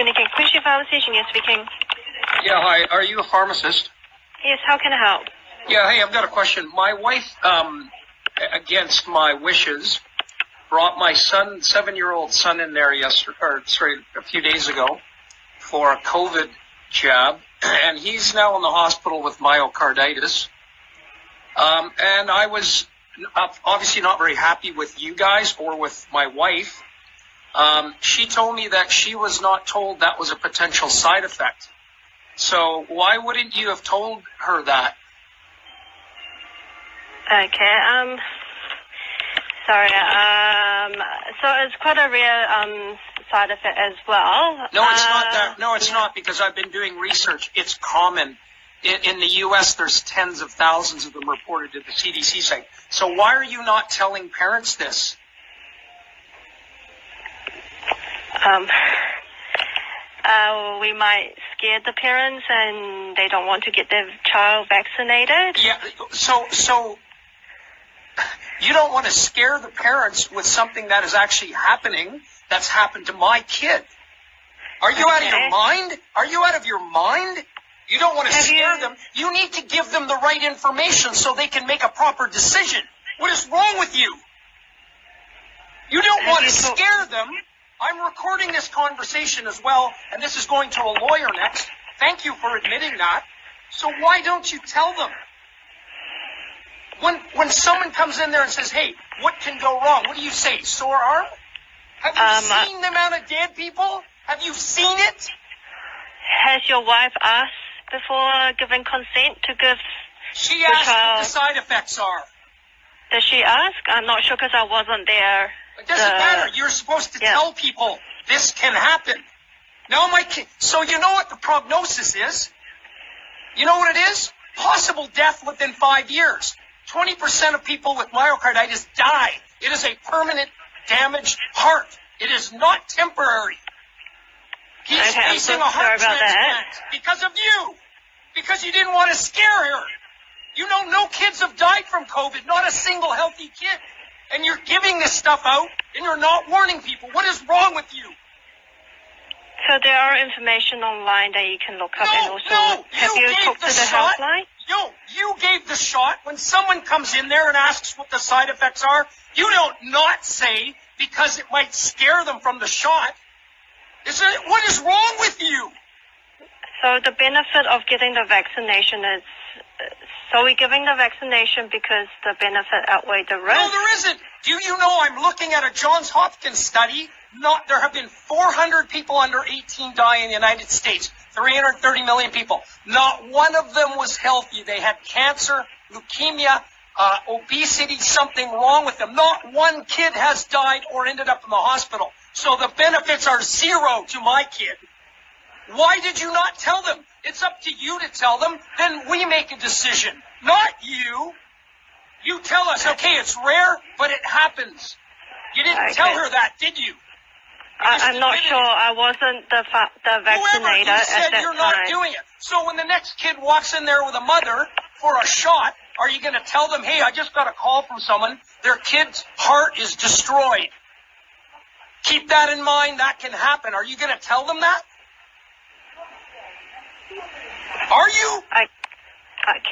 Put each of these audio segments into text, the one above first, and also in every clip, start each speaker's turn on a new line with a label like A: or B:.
A: Unique Christian Pharmacist, you're speaking.
B: Yeah, hi. Are you a pharmacist?
A: Yes, how can I help?
B: Yeah, hey, I've got a question. My wife, against my wishes, brought my son, 7-year-old son, in there a few days ago for a COVID jab, and he's now in the hospital with myocarditis. And I was obviously not very happy with you guys or with my wife. She told me that she was not told that was a potential side effect. So why wouldn't you have told her that?
A: Okay, sorry, so it's quite a rare, side effect as well.
B: No, it's not that. No, it's not, because I've been doing research. It's common. In the U.S., there's tens of thousands of them reported to the CDC site. So why are you not telling parents this?
A: We might scare the parents and they don't want to get their child vaccinated.
B: Yeah, so you don't want to scare the parents with something that is actually happening, that's happened to my kid. Are you out of your mind? Are you out of your mind? You don't want to scare them. You need to give them the right information so they can make a proper decision. What is wrong with you? You don't want to scare them. I'm recording this conversation as well, and this is going to a lawyer next. Thank you for admitting that. So why don't you tell them? When someone comes in there and says, hey, what can go wrong? What do you say? Sore arm? Have you seen the amount of dead people? Have you seen it?
A: Has your wife asked before giving consent to give?
B: She asked what the side effects are.
A: Does she ask? I'm not sure because I wasn't there.
B: It doesn't matter. You're supposed to tell people this can happen. Now my kid, so you know what the prognosis is? You know what it is? Possible death within 5 years. 20% of people with myocarditis die. It is a permanent damaged heart. It is not temporary. He's facing a heart transplant because of you. Because you didn't want to scare her. You know, no kids have died from COVID. Not a single healthy kid. And you're giving this stuff out, and you're not warning people. What is wrong with you?
A: So there are information online that you can look up, and also have you talked to the helpline?
B: You gave the shot. When someone comes in there and asks what the side effects are, you don't not say because it might scare them from the shot. What is wrong with you?
A: So the benefit of getting the vaccination is, so we're giving the vaccination because the benefit outweighs the risk?
B: No, there isn't. Do you know I'm looking at a Johns Hopkins study? There have been 400 people under 18 die in the United States. 330 million people. Not one of them was healthy. They had cancer, leukemia, obesity, something wrong with them. Not one kid has died or ended up in the hospital. So the benefits are zero to my kid. Why did you not tell them? It's up to you to tell them. Then we make a decision, not you. You tell us, okay, it's rare, but it happens. You didn't tell her that, did you?
A: I'm not sure. I wasn't the vaccinator
B: you said
A: at that
B: you're
A: time.
B: Not doing it. So when the next kid walks in there with a mother for a shot, are you going to tell them, hey, I just got a call from someone. Their kid's heart is destroyed. Keep that in mind. That can happen. Are you going to tell them that? Are you?
A: I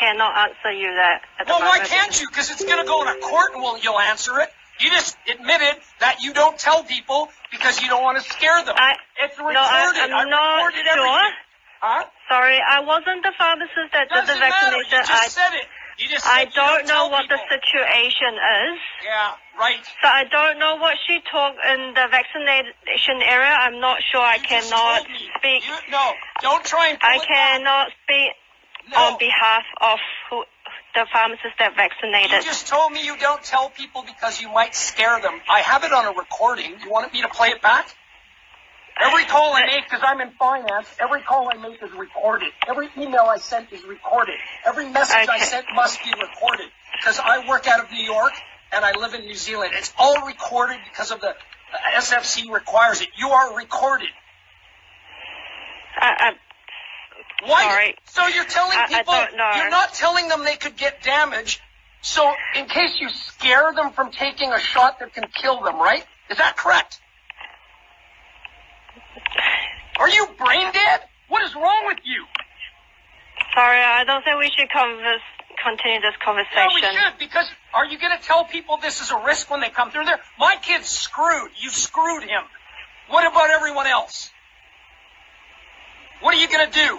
A: cannot answer you that at the moment.
B: Well, why can't you? Because it's going to go to court and you'll answer it. You just admitted that you don't tell people because you don't want to scare them. It's recorded.
A: I'm not sure.
B: Everything. Huh?
A: Sorry, I wasn't the pharmacist that did the vaccination.
B: You just said it. You just said
A: I don't know what
B: people.
A: the situation is.
B: Yeah, right.
A: So I don't know what she talked in the vaccination area. I'm not sure. I cannot speak.
B: No, don't try and
A: I cannot speak on behalf of the pharmacist that vaccinated.
B: You just told me you don't tell people because you might scare them. I have it on a recording. You want me to play it back? Every call I make, because I'm in finance, every call I make is recorded. Every email I sent is recorded. Every message I sent must be recorded. Because I work out of New York and I live in New Zealand. It's all recorded because of the SFC requires it. You are recorded. Why?
A: Sorry.
B: So you're telling people,
A: I don't know.
B: You're not telling them they could get damaged. So in case you scare them from taking a shot that can kill them, right? Is that correct? Are you brain dead? What is wrong with you?
A: Sorry, I don't think we should continue this conversation.
B: Yeah, we should, because are you going to tell people this is a risk when they come through there? My kid's screwed. You screwed him. What about everyone else? What are you going to do?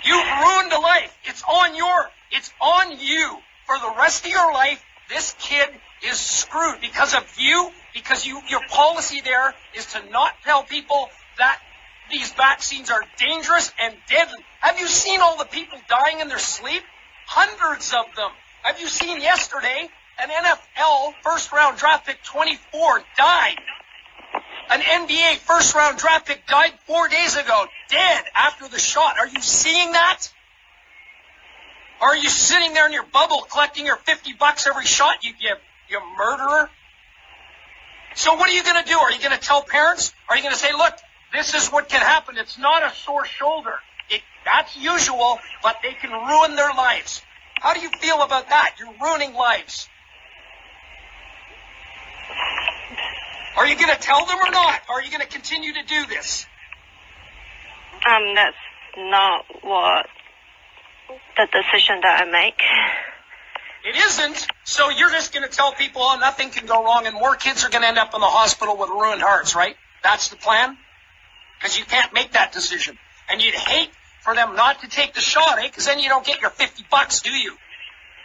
B: You've ruined a life. It's on you. For the rest of your life, this kid is screwed because of you, because your policy there is to not tell people that these vaccines are dangerous and deadly. Have you seen all the people dying in their sleep? Hundreds of them. Have you seen yesterday an NFL first-round draft pick 24 died? An NBA first-round draft pick died 4 days ago, dead after the shot. Are you seeing that? Or are you sitting there in your bubble collecting your $50 every shot you give, you murderer? So what are you going to do? Are you going to tell parents? Are you going to say, look, this is what can happen. It's not a sore shoulder. That's usual, but they can ruin their lives. How do you feel about that? You're ruining lives. Are you going to tell them or not? Are you going to continue to do this?
A: That's not what the decision that I make.
B: It isn't. So you're just going to tell people, oh, nothing can go wrong, and more kids are going to end up in the hospital with ruined hearts, right? That's the plan? Because you can't make that decision. And you'd hate for them not to take the shot, eh? Because then you don't get your $50, do you?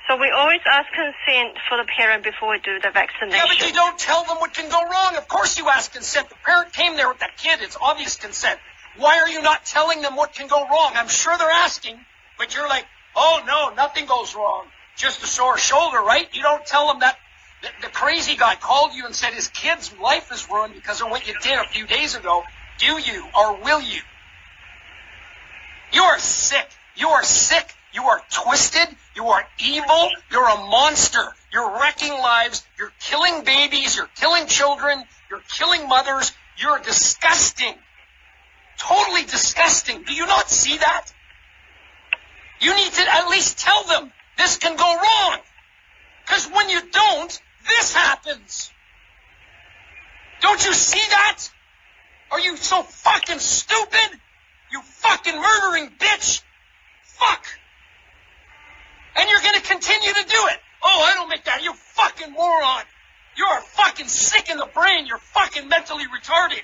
A: So we always ask consent for the parent before we do the vaccination.
B: Yeah, but you don't tell them what can go wrong. Of course you ask consent. The parent came there with that kid. It's obvious consent. Why are you not telling them what can go wrong? I'm sure they're asking, but you're like, oh, no, nothing goes wrong. Just a sore shoulder, right? You don't tell them that the crazy guy called you and said his kid's life is ruined because of what you did a few days ago. Do you or will you? You are sick. You are sick. You are twisted. You are evil. You're a monster. You're wrecking lives. You're killing babies. You're killing children. You're killing mothers. You're disgusting. Totally disgusting. Do you not see that? You need to at least tell them this can go wrong. Because when you don't, this happens. Don't you see that? Are you so fucking stupid? You fucking murdering bitch. Fuck. And you're going to continue to do it. Oh, I don't make that. You fucking moron. You're fucking sick in the brain. You're fucking mentally retarded.